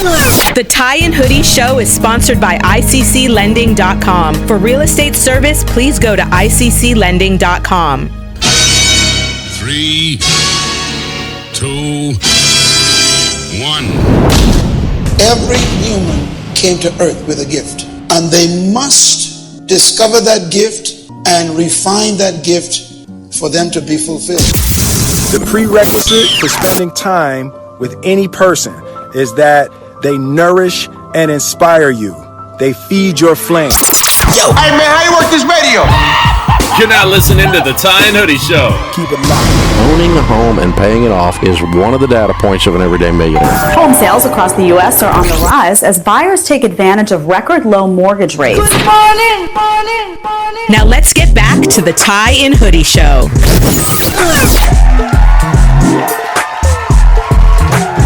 The Tie and Hoodie Show is sponsored by ICCLending.com. For real estate service, please go to ICCLending.com. 3, 2, 1. Every human came to earth with a gift, and they must discover that gift and refine that gift for them to be fulfilled. The prerequisite for spending time with any person is that they nourish and inspire you. They feed your flame. Yo, hey man, how you work this radio? You're not listening to the Tie and Hoodie Show. Keep it locked. Owning a home and paying it off is one of the data points of an everyday millionaire. Home sales across the U.S. are on the rise as buyers take advantage of record low mortgage rates. Good morning. Now let's get back to the Tie and Hoodie Show.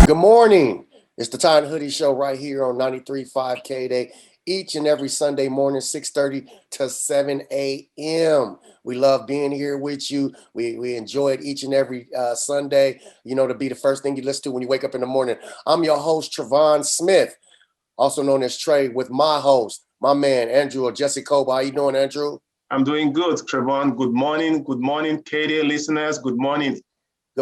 Good morning. It's the Tie and Hoodie Show right here on 93.5 K-Day. Each and every Sunday morning, 6:30 to 7 a.m. We love being here with you. We enjoy it each and every Sunday, to be the first thing you listen to when you wake up in the morning. I'm your host, Trevon Smith, also known as Trey, with my host, my man, Andrew or Jesse Coba. How you doing, Andrew? I'm doing good, Trevon. Good morning, K-Day listeners. Good morning,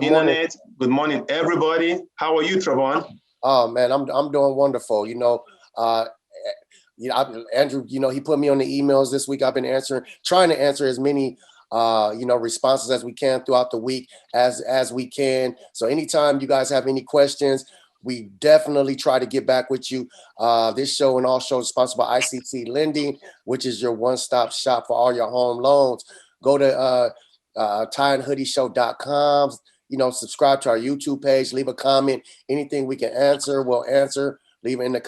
Internet. Good morning, everybody. How are you, Trevon? Oh, man, I'm doing wonderful. Andrew, he put me on the emails this week. I've been trying to answer as many, responses as we can throughout the week as we can. So anytime you guys have any questions, we definitely try to get back with you. This show and all shows sponsored by ICC Lending, which is your one-stop shop for all your home loans. Go to tieandhoodieshow.com. Subscribe to our YouTube page. Leave a comment. Anything we can answer, we'll answer. Leave it in the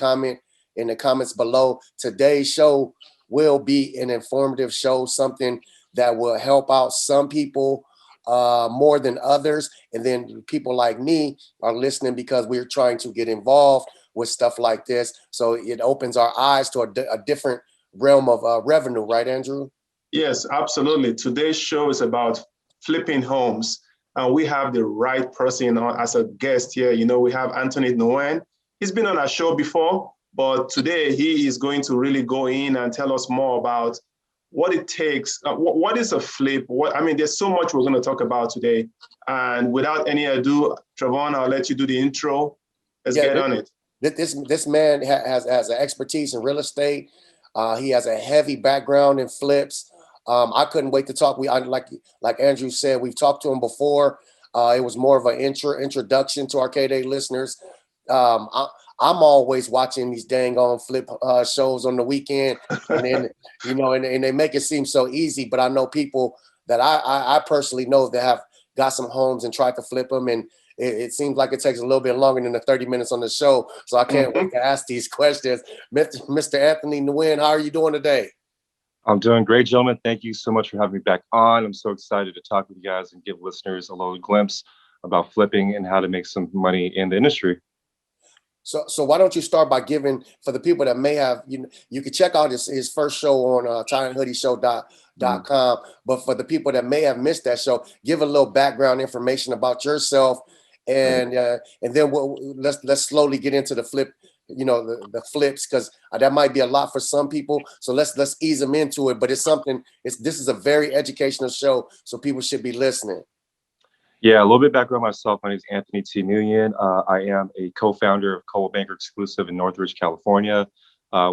comments below. Today's show will be an informative show, something that will help out some people more than others. And then people like me are listening because we're trying to get involved with stuff like this. So it opens our eyes to a different realm of revenue, right, Andrew? Yes, absolutely. Today's show is about flipping homes. And we have the right person on as a guest here. We have Anthony Nguyen. He's been on our show before, but today he is going to really go in and tell us more about what it takes. What is a flip? There's so much we're going to talk about today. And without any ado, Trevon, I'll let you do the intro. Let's get on it. This man has an expertise in real estate. He has a heavy background in flips. I couldn't wait to talk. Like Andrew said, we've talked to him before. It was more of an introduction to our K-Day listeners. I'm always watching these dang on flip shows on the weekend, and then and they make it seem so easy. But I know people that I personally know that have got some homes and tried to flip them, and it seems like it takes a little bit longer than the 30 minutes on the show. So I can't wait to ask these questions. Mr. Anthony Nguyen, how are you doing today? I'm doing great, gentlemen. Thank you so much for having me back on. I'm so excited to talk with you guys and give listeners a little glimpse about flipping and how to make some money in the industry. So why don't you start by giving, for the people that may have, you can check out his first show on tieandhoodieshow.com. But for the people that may have missed that show, give a little background information about yourself, and then let's slowly get into the flip. The flips, because that might be a lot for some people. So let's ease them into it. But it's something. This is a very educational show, so people should be listening. Yeah, a little bit background myself. My name is Anthony Nguyen. I am a co-founder of Coldwell Banker Exclusive in Northridge, California.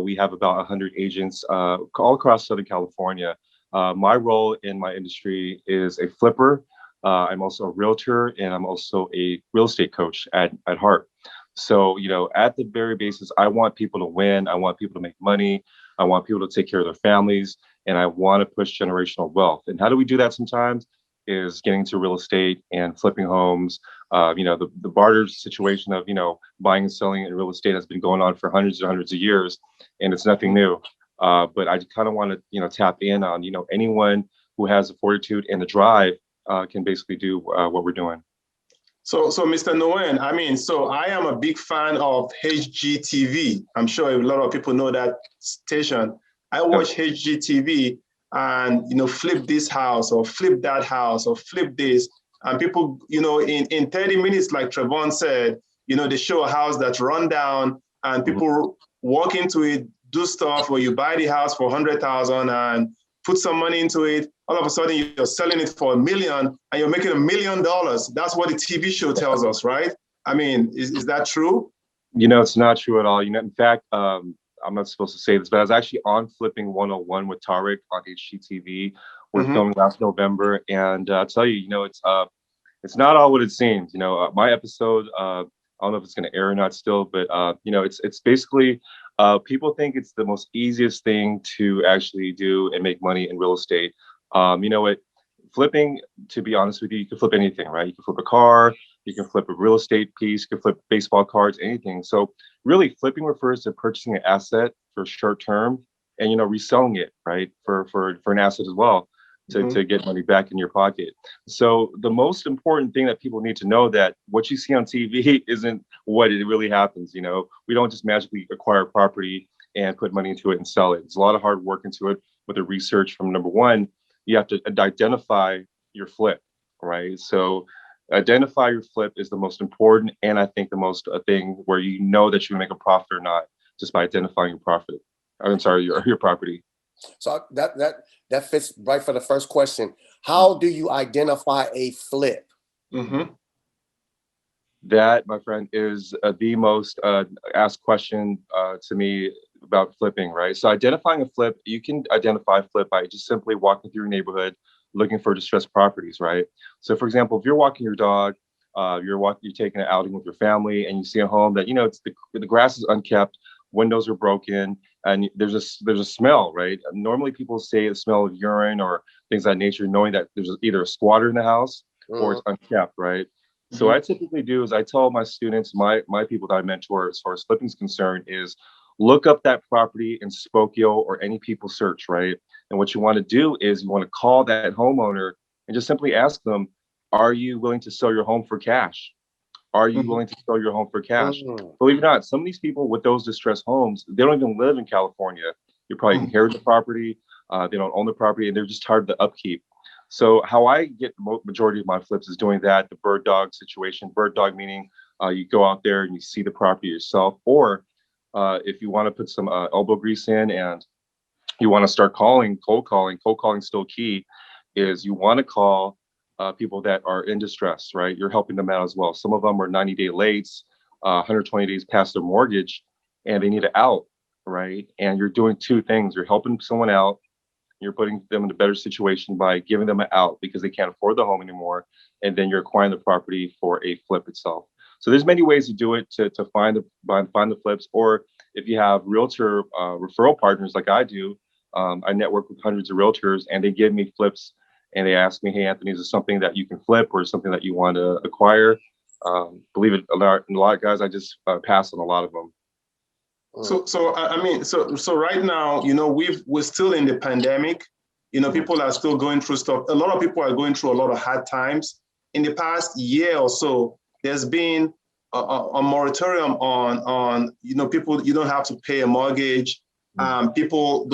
We have about 100 agents all across Southern California. My role in my industry is a flipper. I'm also a realtor, and I'm also a real estate coach at heart. So, at the very basis, I want people to win. I want people to make money. I want people to take care of their families, and I want to push generational wealth. And how do we do that sometimes? Is getting into real estate and flipping homes. The barter situation of, buying and selling in real estate has been going on for hundreds and hundreds of years, and it's nothing new. But I kind of want to, tap in on, anyone who has the fortitude and the drive can basically do what we're doing. So Mr. Nguyen, I am a big fan of HGTV. I'm sure a lot of people know that station. I watch HGTV and, flip this house or flip that house or flip this. And people, in 30 minutes, like Trevon said, they show a house that's run down and people walk into it, do stuff where you buy the house for 100,000 and put some money into it. All of a sudden, you're selling it for $1 million, and you're making $1 million. That's what the TV show tells us, right? I mean, is that true? It's not true at all. In fact, I'm not supposed to say this, but I was actually on Flipping 101 with Tariq on HGTV. We're filming last November, and I'll tell you, it's not all what it seems. My episode, I don't know if it's going to air or not still, but it's basically people think it's the most easiest thing to actually do and make money in real estate. Flipping, to be honest with you, you can flip anything, right? You can flip a car, you can flip a real estate piece, you can flip baseball cards, anything. So really, flipping refers to purchasing an asset for short term and reselling it, right, for an asset as well to get money back in your pocket. So the most important thing that people need to know, that what you see on TV isn't what it really happens. We don't just magically acquire property and put money into it and sell it. There's a lot of hard work into it with the research. From number one, you have to identify your flip, right? So identify your flip is the most important, and I think the most thing where you know that you make a profit or not, just by identifying your profit. I'm sorry, your property. So that fits right for the first question. How do you identify a flip? That, my friend, is the most asked question to me about flipping, right? So identifying a flip, you can identify a flip by just simply walking through your neighborhood, looking for distressed properties, right? So for example, if you're walking your dog, you're taking an outing with your family, and you see a home that, it's the grass is unkept, windows are broken, and there's a smell, right? Normally people say the smell of urine or things of that nature, knowing that there's either a squatter in the house or it's unkept, right? So what I typically do is I tell my students, my people that I mentor as far as flipping is concerned, is look up that property in Spokio or any people search, right? And what you want to do is you want to call that homeowner and just simply ask them, are you willing to sell your home for cash? Are you willing to sell your home for cash? Believe it or not, some of these people with those distressed homes, they don't even live in California. You probably inherit the property. They don't own the property, and they're just tired of the upkeep. So how I get the majority of my flips is doing that, the bird dog situation. Bird dog meaning you go out there and you see the property yourself, or if you want to put some elbow grease in and you want to start cold calling still key, is you want to call people that are in distress, right? You're helping them out as well. Some of them are 90-day lates, 120 days past their mortgage, and they need it out, right? And you're doing two things. You're helping someone out. You're putting them in a better situation by giving them an out because they can't afford the home anymore. And then you're acquiring the property for a flip itself. So there's many ways to do it to find the flips. Or if you have realtor referral partners like I do, I network with hundreds of realtors, and they give me flips. And they ask me, hey, Anthony, is this something that you can flip or something that you want to acquire? Believe it, a lot of guys, I just pass on a lot of them. So right now, we're still in the pandemic. People are still going through stuff. A lot of people are going through a lot of hard times. In the past year or so, there's been a moratorium on people. You don't have to pay a mortgage. People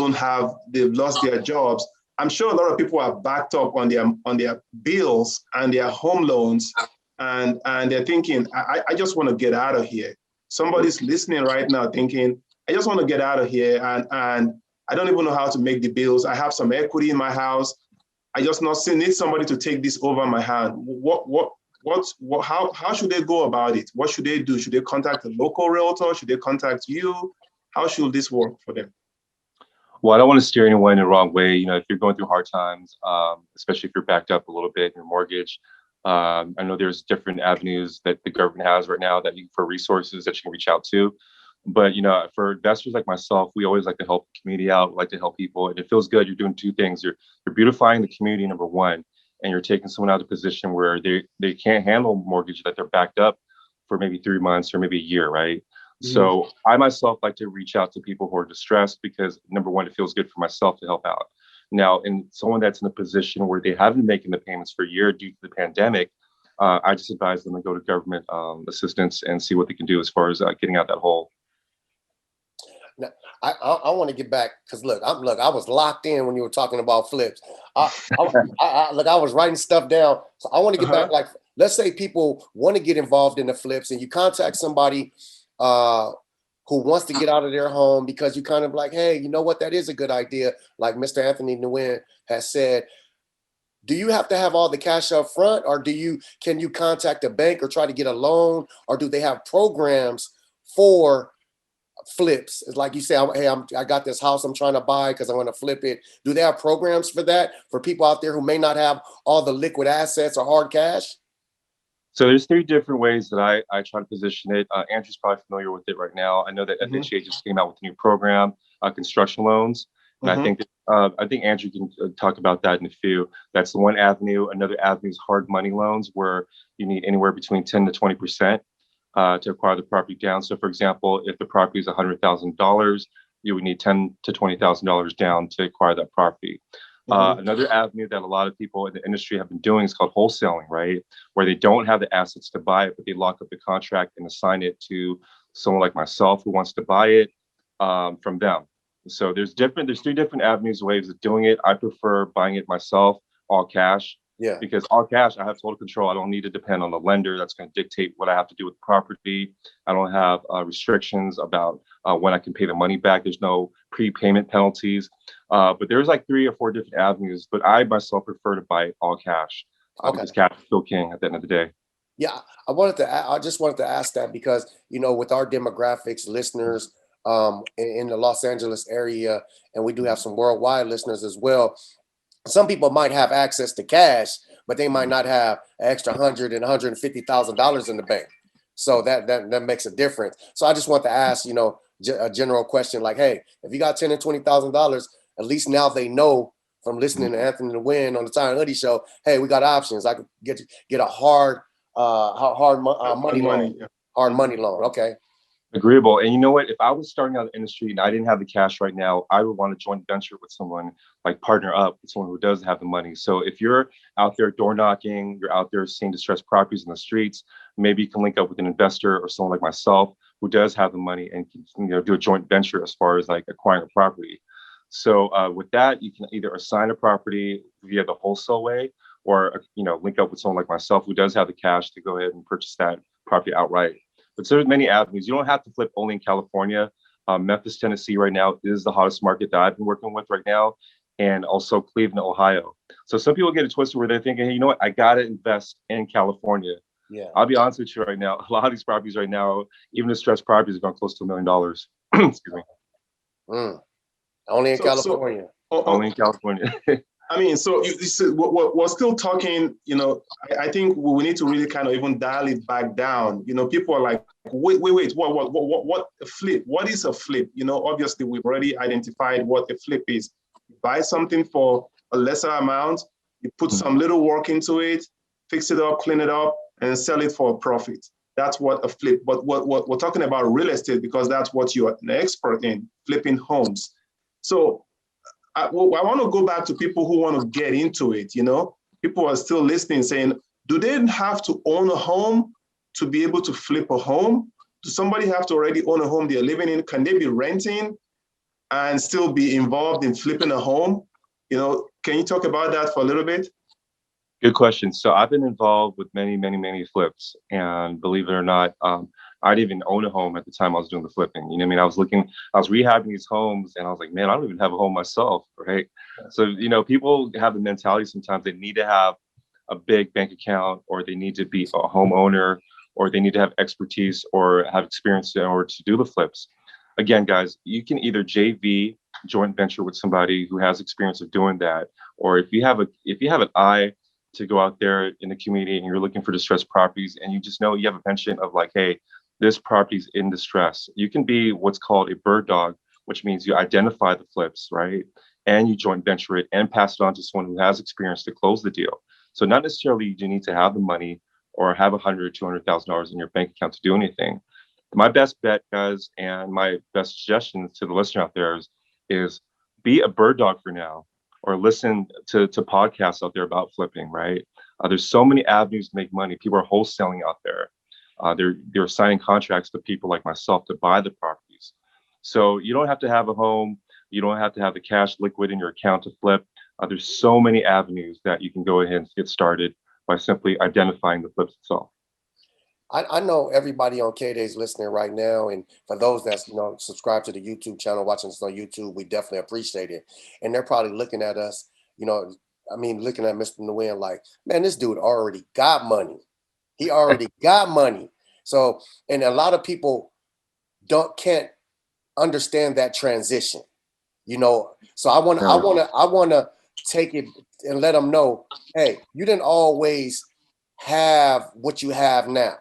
they've lost their jobs. I'm sure a lot of people are backed up on their bills and their home loans, and they're thinking, I just want to get out of here. Somebody's listening right now thinking, I just want to get out of here, and I don't even know how to make the bills. I have some equity in my house. I just need somebody to take this over my hand. How should they go about it? What should they do? Should they contact a local realtor? Should they contact you? How should this work for them? Well, I don't want to steer anyone in the wrong way. If you're going through hard times, especially if you're backed up a little bit in your mortgage, I know there's different avenues that the government has right now for resources that you can reach out to. But, for investors like myself, we always like to help the community out, like to help people. And it feels good. You're doing two things. You're beautifying the community, number one, and you're taking someone out of a position where they can't handle mortgage, that they're backed up for maybe 3 months or maybe a year, right? So I myself like to reach out to people who are distressed because, number one, it feels good for myself to help out. Now, in someone that's in a position where they haven't been making the payments for a year due to the pandemic, I just advise them to go to government assistance and see what they can do as far as getting out that hole. Now, I want to get back because I was locked in when you were talking about flips. I was writing stuff down. So I want to get back. Like, let's say people want to get involved in the flips, and you contact somebody who wants to get out of their home because you kind of like, hey, you know what, that is a good idea. Like Mr. Anthony Nguyen has said, do you have to have all the cash up front, or can you contact a bank or try to get a loan, or do they have programs for flips? It's like you say, I got this house I'm trying to buy because I want to flip it. Do they have programs for that for people out there who may not have all the liquid assets or hard cash? So there's 3 different ways that I try to position it. Andrew's probably familiar with it right now. I know that FHA just came out with a new program, construction loans. And I think Andrew can talk about that in a few. That's the one avenue. Another avenue is hard money loans, where you need anywhere between 10 to 20% to acquire the property down. So for example, if the property is $100,000, you would need $10 to $20,000 down to acquire that property. Another avenue that a lot of people in the industry have been doing is called wholesaling, right? Where they don't have the assets to buy it, but they lock up the contract and assign it to someone like myself who wants to buy it from them. So there's 3 different avenues, ways of doing it. I prefer buying it myself, all cash. Yeah. Because all cash, I have total control. I don't need to depend on the lender that's going to dictate what I have to do with the property. I don't have restrictions about when I can pay the money back. There's no prepayment penalties. But there's like 3 or 4 different avenues. But I myself prefer to buy all cash because cash is still king at the end of the day. Yeah, I just wanted to ask that because, with our demographics, listeners in the Los Angeles area, and we do have some worldwide listeners as well. Some people might have access to cash, but they might not have an extra $100,000 and $150,000 in the bank. So that makes a difference. So I just want to ask, a general question like, hey, if you got $10,000 and $20,000, at least now they know from listening to Anthony Nguyen on the Ty and Hoodie show, hey, we got options. I could get a hard money loan. Hard money loan. Okay. Agreeable. And you know what? If I was starting out in the industry and I didn't have the cash right now, I would want to joint venture with someone, like partner up with someone who does have the money. So if you're out there door knocking, you're out there seeing distressed properties in the streets, maybe you can link up with an investor or someone like myself who does have the money and can do a joint venture as far as like acquiring a property. So with that, you can either assign a property via the wholesale way, or link up with someone like myself who does have the cash to go ahead and purchase that property outright. But there's many avenues. You don't have to flip only in California. Memphis, Tennessee right now is the hottest market that I've been working with right now, and also Cleveland, Ohio. So some people get it twisted where they're thinking, hey, you know what? I got to invest in California. Yeah. I'll be honest with you right now. A lot of these properties right now, even distressed properties, are going close to $1 million. Excuse me. Only in California. Only in California. I mean, so we're still talking, I think we need to really kind of even dial it back down. People are like, wait, what a flip? What is a flip? Obviously we've already identified what a flip is. You buy something for a lesser amount, you put some little work into it, fix it up, clean it up, and sell it for a profit. That's what a flip. But what we're talking about real estate, because that's what you're an expert in, flipping homes. So I want to go back to people who want to get into it. People are still listening saying, do they have to own a home to be able to flip a home? Does somebody have to already own a home they're living in? Can they be renting and still be involved in flipping a home? Can you talk about that for a little bit? Good question. So I've been involved with many, many, many flips, and believe it or not, I didn't even own a home at the time I was doing the flipping. I was rehabbing these homes, and I was like, man, I don't even have a home myself, right? So, people have the mentality sometimes they need to have a big bank account, or they need to be a homeowner, or they need to have expertise or have experience in order to do the flips. Again, guys, you can either JV, joint venture with somebody who has experience of doing that, or if you have an eye to go out there in the community and you're looking for distressed properties and you just know you have a penchant of like, hey, this property's in distress. You can be what's called a bird dog, which means you identify the flips, right? And you joint venture it and pass it on to someone who has experience to close the deal. So not necessarily do you need to have the money or have $100,000, $200,000 in your bank account to do anything. My best bet, guys, and my best suggestion to the listener out there is be a bird dog for now, or listen to podcasts out there about flipping, right? There's so many avenues to make money. People are wholesaling out there. They're signing contracts to people like myself to buy the properties. So you don't have to have a home. You don't have to have the cash liquid in your account to flip. There's so many avenues that you can go ahead and get started by simply identifying the flips itself. I know everybody on K-Day's listening right now, and for those that's subscribe to the YouTube channel, watching us on YouTube, we definitely appreciate it. And they're probably looking at us, looking at Mr. Nguyen like, man, this dude already got money. He already got money. So, and a lot of people can't understand that transition, So I want to take it and let them know, hey, you didn't always have what you have now.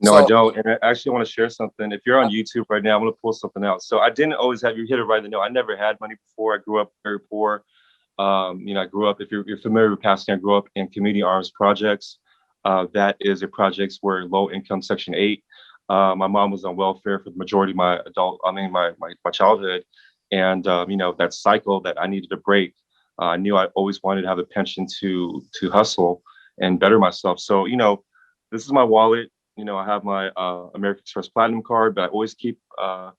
No, I don't. And I actually want to share something. If you're on YouTube right now, I'm going to pull something out. So I didn't always have, you hit it right in the note. I never had money before. I grew up very poor. I grew up, if you're familiar with Pasadena, I grew up in community arms projects. That is a projects where low income Section 8. My mom was on welfare for the majority of my childhood. And, that cycle that I needed to break, I knew I always wanted to have a pension to hustle and better myself. So, this is my wallet. I have my American Express Platinum card, but I always keep, I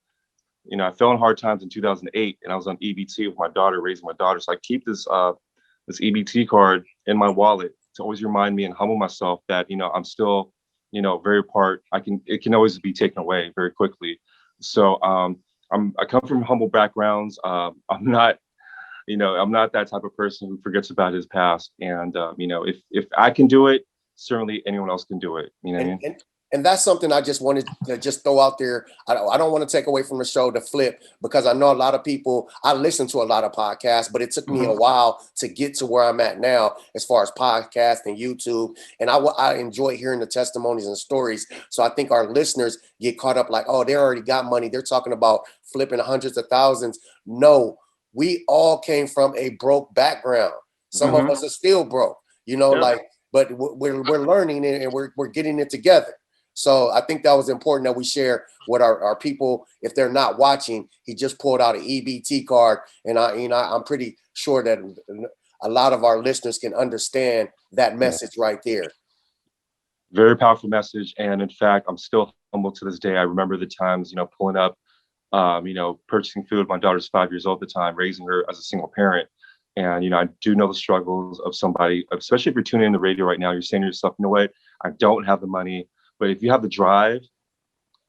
fell in hard times in 2008 and I was on EBT with my daughter, raising my daughter. So I keep this EBT card in my wallet to always remind me and humble myself that, I'm still, very part, it can always be taken away very quickly. So I come from humble backgrounds. I'm not that type of person who forgets about his past. And, if I can do it, certainly anyone else can do it. You know what I mean? And that's something I just wanted to just throw out there. I don't want to take away from the show to flip, because I know a lot of people, I listen to a lot of podcasts, but it took me a while to get to where I'm at now as far as podcasts and YouTube. And I enjoy hearing the testimonies and stories. So I think our listeners get caught up like, oh, they already got money. They're talking about flipping hundreds of thousands. No, we all came from a broke background. Some of us are still broke, but we're learning it and we're getting it together. So I think that was important that we share what our people, if they're not watching, he just pulled out an EBT card. And I'm pretty sure that a lot of our listeners can understand that message right there. Very powerful message. And in fact, I'm still humble to this day. I remember the times, pulling up, purchasing food. My daughter's 5 years old at the time, raising her as a single parent. And, I do know the struggles of somebody, especially if you're tuning in the radio right now, you're saying to yourself, you know what, I don't have the money. But if you have the drive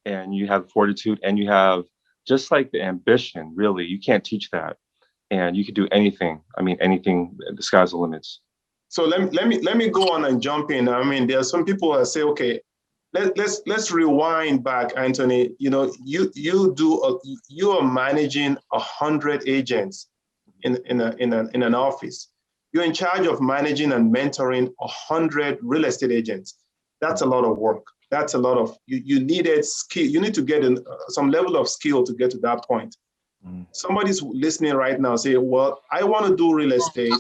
and you have fortitude and you have just like the ambition, really, you can't teach that. And you can do anything. I mean, anything, the sky's the limits. So let me go on and jump in. I mean, there are some people that say, okay, let's rewind back, Anthony. You are managing 100 agents in an office. You're in charge of managing and mentoring 100 real estate agents. That's a lot of work. That's a lot of, you needed skill. You need to get some level of skill to get to that point. Somebody's listening right now say, well, I want to do real estate.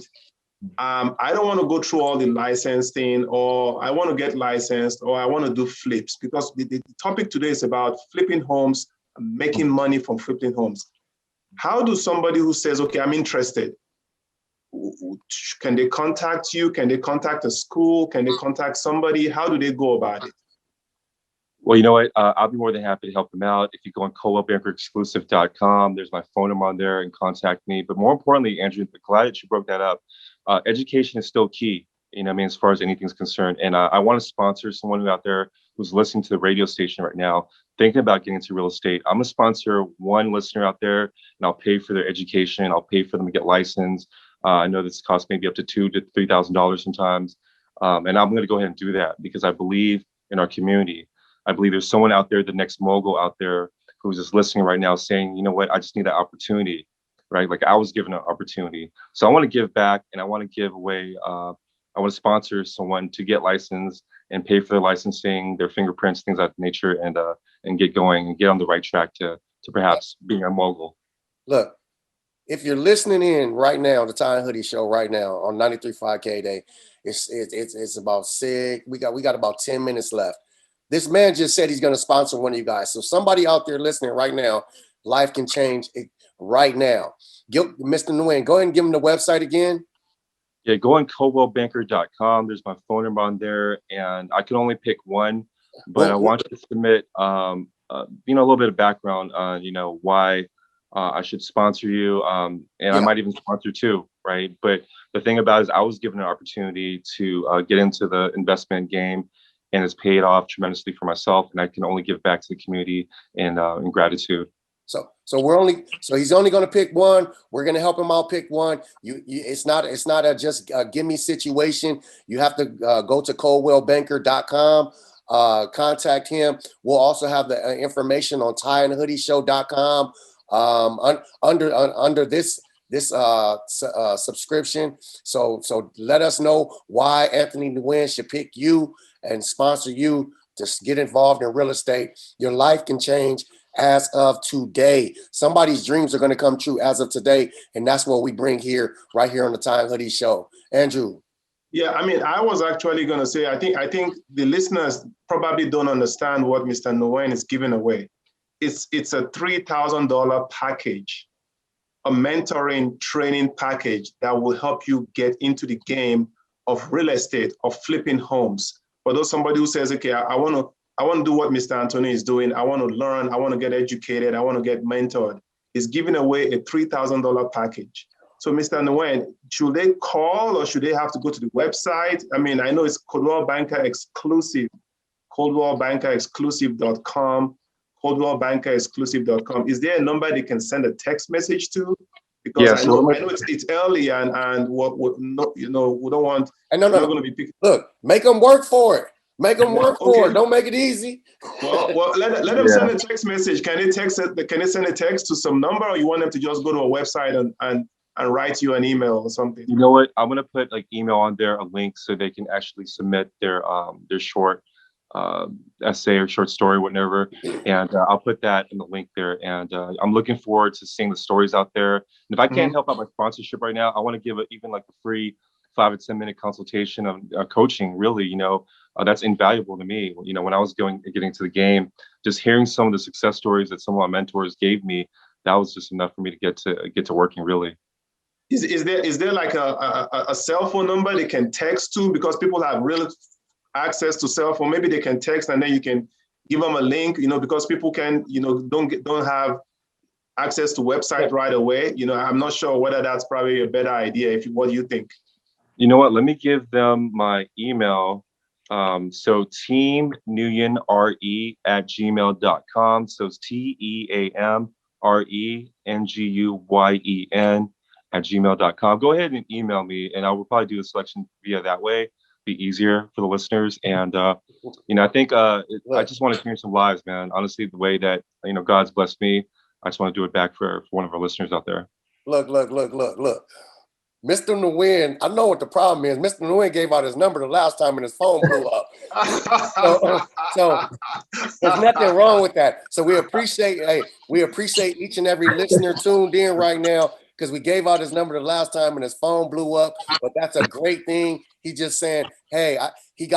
I don't want to go through all the licensing, or I want to get licensed, or I want to do flips, because the topic today is about flipping homes and making money from flipping homes. How do somebody who says, okay, I'm interested, can they contact you? Can they contact a school? Can they contact somebody? How do they go about it? Well, you know what? I'll be more than happy to help them out. If you go on ColdwellBankerExclusive.com, there's my phone number on there, and contact me. But more importantly, Andrew, glad that you broke that up. Education is still key, as far as anything's concerned. And I want to sponsor someone who out there who's listening to the radio station right now, thinking about getting into real estate. I'm going to sponsor one listener out there, and I'll pay for their education. I'll pay for them to get licensed. I know this costs maybe up to $2,000 to $3,000 sometimes. And I'm going to go ahead and do that because I believe in our community. I believe there's someone out there, the next mogul out there, who's just listening right now saying, you know what, I just need that opportunity, right? Like I was given an opportunity. So I want to give back, and I want to give away, I want to sponsor someone to get licensed and pay for their licensing, their fingerprints, things of that nature, and get going and get on the right track to perhaps being a mogul. Look, if you're listening in right now, the Ty and Hoodie Show right now on 93.5 K-Day, it's about 6. We got about 10 minutes left. This man just said he's going to sponsor one of you guys. So somebody out there listening right now, life can change right now. Mr. Nguyen, go ahead and give him the website again. Yeah, go on ColdwellBanker.com. There's my phone number on there, and I can only pick one. But I want you to submit, a little bit of background on, why I should sponsor you, and I might even sponsor two, right? But the thing about it is I was given an opportunity to get into the investment game. and it's paid off tremendously for myself. And I can only give back to the community in gratitude. So he's only going to pick one. We're going to help him out pick one. It's not a just a gimme situation. You have to go to coldwellbanker.com, contact him. We'll also have the information on tieandhoodieshow.com under this subscription. So let us know why Anthony Nguyen should pick you and sponsor you to get involved in real estate. Your life can change as of today. Somebody's dreams are going to come true as of today, and that's what we bring here, right here on the Tie and Hoodie Show. Andrew. Yeah, I mean, I was actually going to say, I think the listeners probably don't understand what Mr. Nguyen is giving away. It's a $3,000 package, a mentoring training package that will help you get into the game of real estate, of flipping homes. For those somebody who says, okay, I want to do what Mr. Anthony is doing. I want to learn. I want to get educated. I want to get mentored. He's giving away a $3,000 package. So Mr. Nguyen, should they call or should they have to go to the website? I mean, I know it's Coldwell Banker Exclusive, coldwellbankerexclusive.com, coldwellbankerexclusive.com. Is there a number they can send a text message to? Because I know it's early and what we don't want. And no, going to be picking. Look, make them work for it. Make them work for it. Don't make it easy. Well, let them send a text message. Can they send a text to some number, or you want them to just go to a website and write you an email or something? You know what? I'm gonna put like email on there, a link, so they can actually submit their short essay or short story, whatever. And I'll put that in the link there. And I'm looking forward to seeing the stories out there. And if I can't help out my sponsorship right now, I want to give even like a free 5 to 10 minute consultation of coaching. Really, that's invaluable to me. When I was getting to the game, just hearing some of the success stories that some of my mentors gave me, that was just enough for me to get to working really. Is there like a cell phone number they can text to, because people have real access to cell phone? Maybe they can text and then you can give them a link, because people can, don't have access to website right away. I'm not sure whether that's probably a better idea. What do you think? You know what? Let me give them my email. So teamnguyen@gmail.com. So it's teamrenguyen@gmail.com. Go ahead and email me, and I will probably do a selection via that way. Be easier for the listeners. And I think I just want to change some lives, man. Honestly, the way that God's blessed me, I just want to do it back for one of our listeners out there. Look. Mr. Nguyen, I know what the problem is. Mr. Nguyen gave out his number the last time and his phone blew up. So there's nothing wrong with that. So we appreciate each and every listener tuned in right now, because we gave out his number the last time and his phone blew up. But that's a great thing. He just saying, hey, he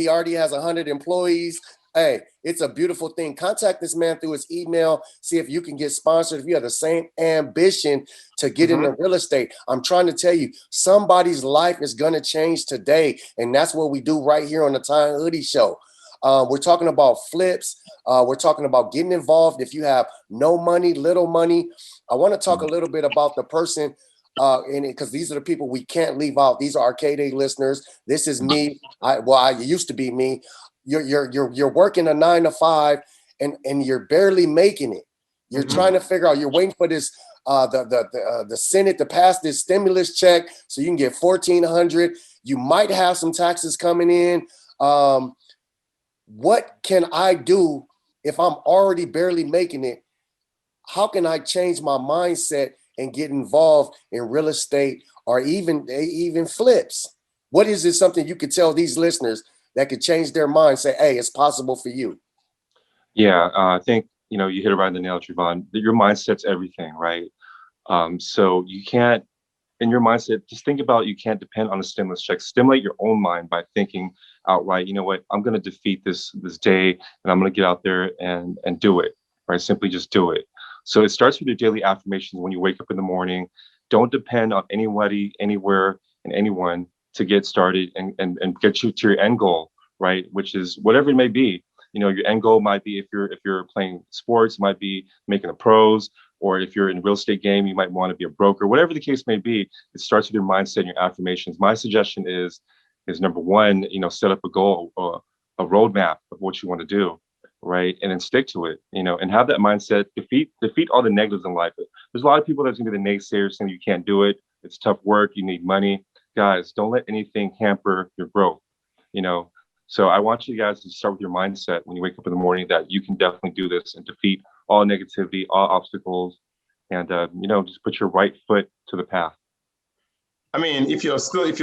already has 100 employees. Hey, it's a beautiful thing. Contact this man through his email. See if you can get sponsored. If you have the same ambition to get into real estate, I'm trying to tell you, somebody's life is going to change today. And that's what we do right here on the Tie and Hoodie Show. We're talking about flips. We're talking about getting involved. If you have no money, little money, I want to talk a little bit about the person because these are the people we can't leave out. These are Arcade A listeners. This is me. I used to be me. You're working a 9 to 5 and you're barely making it. You're trying to figure out, you're waiting for this the Senate to pass this stimulus check so you can get $1,400. You might have some taxes coming in. What can I do if I'm already barely making it? How can I change my mindset and get involved in real estate or even flips? What is it, something you could tell these listeners that could change their mind, say, hey, it's possible for you? Yeah, I think, you hit it right on the nail, Trevon. Your mindset's everything, right? So you can't, in your mindset, just think about, you can't depend on a stimulus check. Stimulate your own mind by thinking outright, you know what, I'm going to defeat this day, and I'm going to get out there and do it, right? Simply just do it. So it starts with your daily affirmations when you wake up in the morning. Don't depend on anybody, anywhere, and anyone to get started and get you to your end goal, right? Which is whatever it may be. Your end goal might be, if you're playing sports, might be making the pros, or if you're in a real estate game, you might want to be a broker. Whatever the case may be, it starts with your mindset and your affirmations. My suggestion is number one, set up a goal, roadmap of what you want to do, right? And then stick to it, and have that mindset, defeat all the negatives in life. There's a lot of people that's going to be the naysayers saying you can't do it. It's tough work. You need money. Guys, don't let anything hamper your growth, So I want you guys to start with your mindset when you wake up in the morning that you can definitely do this and defeat all negativity, all obstacles, and just put your right foot to the path. I mean, if you're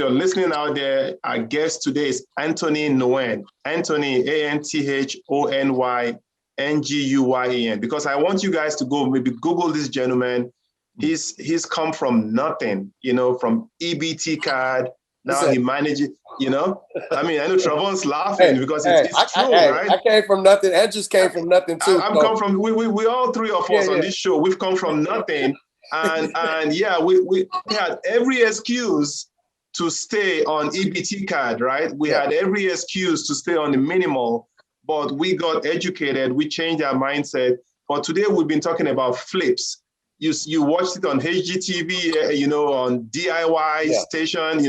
listening out there, our guest today is Anthony Nguyen. Anthony, ANTHONYNGUYEN. Because I want you guys to go maybe Google this gentleman. He's come from nothing, from EBT card. Now he manages, I know Travon's laughing because it's true, right? I came from nothing. Andrew's came from nothing too. Come from, we all three of us on this show, we've come from nothing. And yeah, we had every excuse to stay on EBT card, right? We had every excuse to stay on the minimal, but we got educated, we changed our mindset. But today we've been talking about flips. You watched it on HGTV, on DIY station,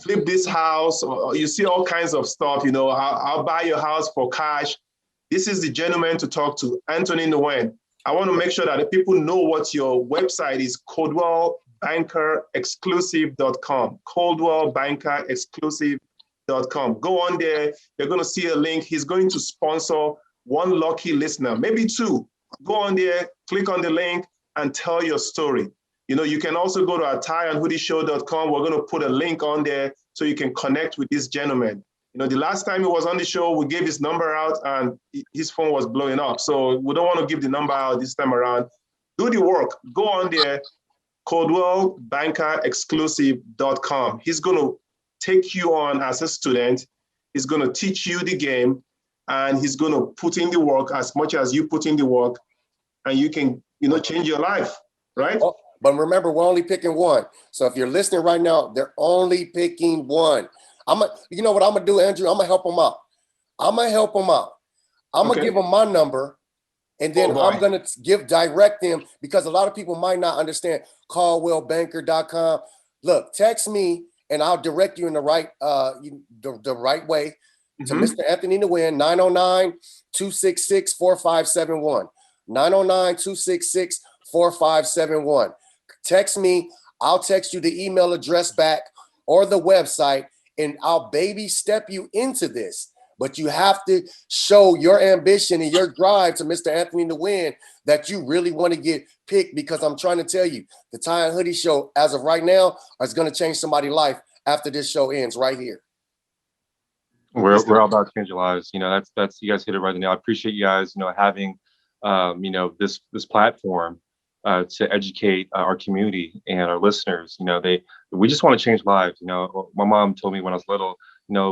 flip this house, or you see all kinds of stuff, I'll buy your house for cash. This is the gentleman to talk to, Anthony Nguyen. I want to make sure that the people know what your website is, ColdwellBankerExclusive.com, ColdwellBankerExclusive.com. Go on there. You're going to see a link. He's going to sponsor one lucky listener, maybe two. Go on there, click on the link, and tell your story. You can also go to our tieandhoodieshow.com. We're going to put a link on there so you can connect with this gentleman. The last time he was on the show, we gave his number out and his phone was blowing up. So we don't want to give the number out this time around. Do the work. Go on there, ColdwellBankerExclusive.com. He's going to take you on as a student. He's going to teach you the game, and he's going to put in the work as much as you put in the work, and you can, change your life, right? Oh, but remember, we're only picking one. So if you're listening right now, they're only picking one. You know what I'm gonna do, Andrew? I'm gonna help them out. I'm gonna give them my number, and then I'm gonna direct them, because a lot of people might not understand ColdwellBanker.com. Look, text me and I'll direct you in the right the right way to Mr. Anthony Nguyen, 909-266-4571. 909-266-4571. Text me. I'll text you the email address back or the website, and I'll baby step you into this. But you have to show your ambition and your drive to Mr. Anthony Nguyen that you really want to get picked, because I'm trying to tell you, the Tie and Hoodie show, as of right now, is going to change somebody's life after this show ends right here. We're all about changing lives. That's you guys hit it right now. I appreciate you guys, having this platform to educate our community and our listeners. We just want to change lives. My mom told me when I was little,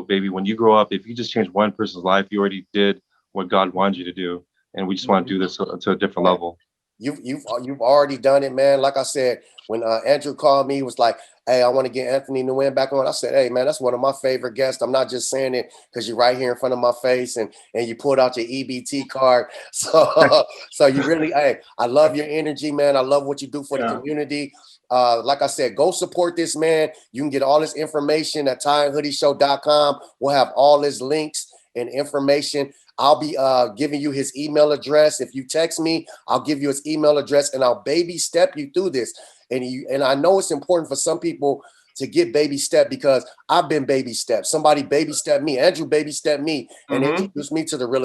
baby, when you grow up, if you just change one person's life, you already did what God wanted you to do. And we just want to do this to a different level. You've already done it, man. Like I said, when Andrew called me, he was like, "Hey, I want to get Anthony Nguyen back on." I said, "Hey, man, that's one of my favorite guests. I'm not just saying it because you're right here in front of my face and you pulled out your EBT card. So you really, hey, I love your energy, man. I love what you do for the community. Like I said, go support this man. You can get all this information at tieandhoodieshow.com. We'll have all his links and information. I'll be giving you his email address. If you text me, I'll give you his email address, and I'll baby step you through this. And I know it's important for some people to get baby step, because I've been baby stepped. Somebody baby stepped me. Andrew baby stepped me and introduced me to the real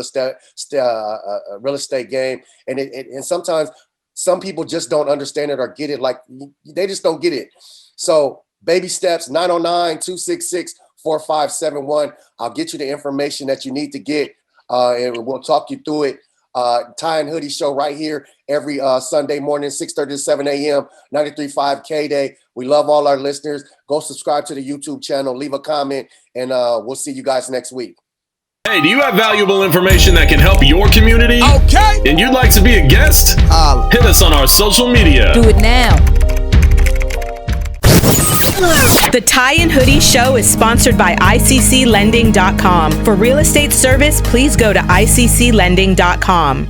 estate game. And sometimes some people just don't understand it or get it. Like, they just don't get it. So baby steps, 909-266-4571. I'll get you the information that you need to get. And we'll talk you through it. Tie and Hoodie show right here every Sunday morning, 6:30 to 7 a.m., 93.5 K-Day. We love all our listeners. Go subscribe to the YouTube channel, leave a comment, and we'll see you guys next week. Hey, do you have valuable information that can help your community? Okay. And you'd like to be a guest? Hit us on our social media. Do it now. The Tie and Hoodie show is sponsored by ICCLending.com. For real estate service, please go to ICCLending.com.